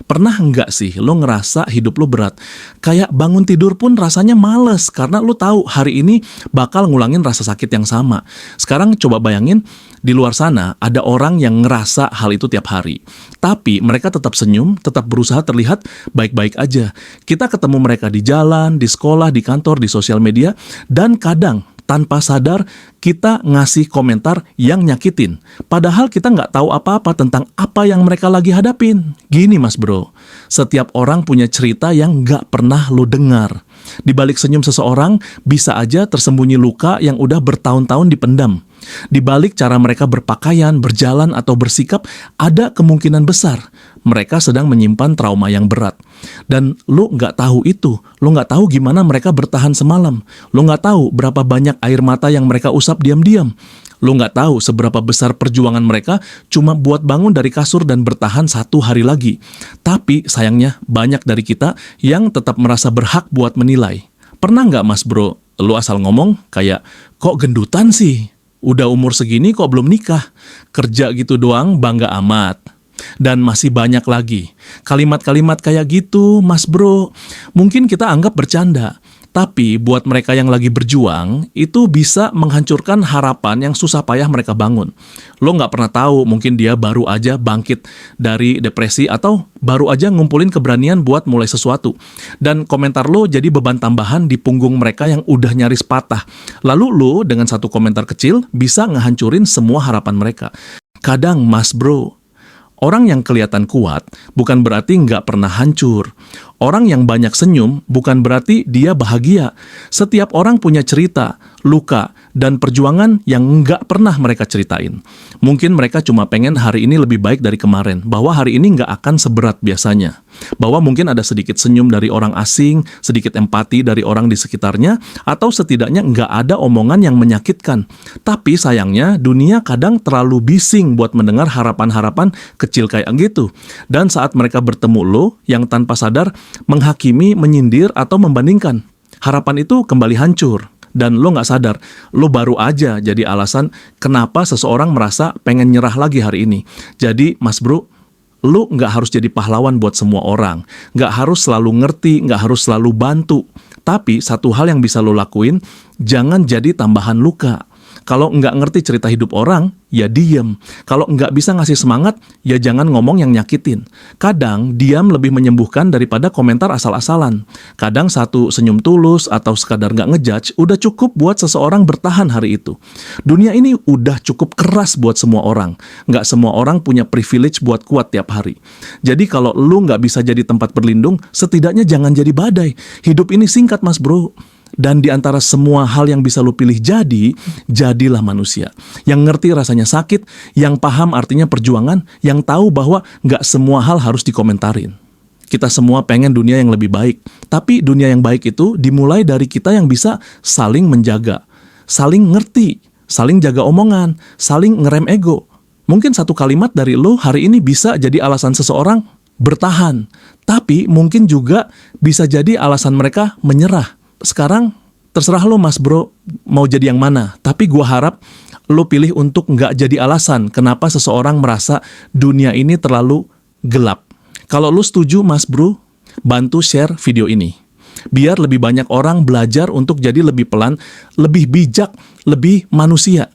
Pernah nggak sih lo ngerasa hidup lo berat? Kayak bangun tidur pun rasanya males karena lo tahu hari ini bakal ngulangin rasa sakit yang sama. Sekarang coba bayangin di luar sana ada orang yang ngerasa hal itu tiap hari. Tapi mereka tetap senyum, tetap berusaha terlihat baik-baik aja. Kita ketemu mereka di jalan, di sekolah, di kantor, di sosial media, dan kadang tanpa sadar kita ngasih komentar yang nyakitin. Padahal kita nggak tahu apa-apa tentang apa yang mereka lagi hadapin. Gini mas bro, setiap orang punya cerita yang nggak pernah lo dengar. Di balik senyum seseorang bisa aja tersembunyi luka yang udah bertahun-tahun dipendam. Di balik cara mereka berpakaian, berjalan, atau bersikap, ada kemungkinan besar mereka sedang menyimpan trauma yang berat. Dan lo nggak tahu itu, lo nggak tahu gimana mereka bertahan semalam, lo nggak tahu berapa banyak air mata yang mereka usap diam-diam, lo nggak tahu seberapa besar perjuangan mereka cuma buat bangun dari kasur dan bertahan satu hari lagi. Tapi sayangnya banyak dari kita yang tetap merasa berhak buat menilai. Pernah nggak mas bro, lo asal ngomong kayak, kok gendutan sih? Udah umur segini kok belum nikah? Kerja gitu doang bangga amat. Dan masih banyak lagi. Kalimat-kalimat kayak gitu, mas bro, mungkin kita anggap bercanda. Tapi buat mereka yang lagi berjuang, itu bisa menghancurkan harapan yang susah payah mereka bangun. Lo nggak pernah tahu, mungkin dia baru aja bangkit dari depresi atau baru aja ngumpulin keberanian buat mulai sesuatu. Dan komentar lo jadi beban tambahan di punggung mereka yang udah nyaris patah. Lalu lo dengan satu komentar kecil bisa ngehancurin semua harapan mereka. Kadang mas bro, orang yang kelihatan kuat bukan berarti nggak pernah hancur. Orang yang banyak senyum bukan berarti dia bahagia. Setiap orang punya cerita, luka, dan perjuangan yang nggak pernah mereka ceritain. Mungkin mereka cuma pengen hari ini lebih baik dari kemarin, bahwa hari ini nggak akan seberat biasanya. Bahwa mungkin ada sedikit senyum dari orang asing, sedikit empati dari orang di sekitarnya, atau setidaknya nggak ada omongan yang menyakitkan. Tapi sayangnya dunia kadang terlalu bising buat mendengar harapan-harapan kecil kayak gitu. Dan saat mereka bertemu lo yang tanpa sadar menghakimi, menyindir, atau membandingkan, harapan itu kembali hancur. Dan lo nggak sadar, lo baru aja jadi alasan kenapa seseorang merasa pengen nyerah lagi hari ini. Jadi mas bro, lo nggak harus jadi pahlawan buat semua orang. Nggak harus selalu ngerti, nggak harus selalu bantu. Tapi satu hal yang bisa lo lakuin, jangan jadi tambahan luka. Kalau nggak ngerti cerita hidup orang, ya diem. Kalau nggak bisa ngasih semangat, ya jangan ngomong yang nyakitin. Kadang, diam lebih menyembuhkan daripada komentar asal-asalan. Kadang satu senyum tulus atau sekadar nggak ngejudge, udah cukup buat seseorang bertahan hari itu. Dunia ini udah cukup keras buat semua orang. Nggak semua orang punya privilege buat kuat tiap hari. Jadi kalau lu nggak bisa jadi tempat berlindung, setidaknya jangan jadi badai. Hidup ini singkat mas bro. Dan di antara semua hal yang bisa lo pilih jadilah manusia. Yang ngerti rasanya sakit, yang paham artinya perjuangan, yang tahu bahwa nggak semua hal harus dikomentarin. Kita semua pengen dunia yang lebih baik. Tapi dunia yang baik itu dimulai dari kita yang bisa saling menjaga, saling ngerti, saling jaga omongan, saling ngerem ego. Mungkin satu kalimat dari lo hari ini bisa jadi alasan seseorang bertahan. Tapi mungkin juga bisa jadi alasan mereka menyerah. Sekarang terserah lo mas bro mau jadi yang mana. Tapi gua harap lo pilih untuk nggak jadi alasan kenapa seseorang merasa dunia ini terlalu gelap. Kalau lo setuju mas bro, bantu share video ini. Biar lebih banyak orang belajar untuk jadi lebih pelan, lebih bijak, lebih manusia.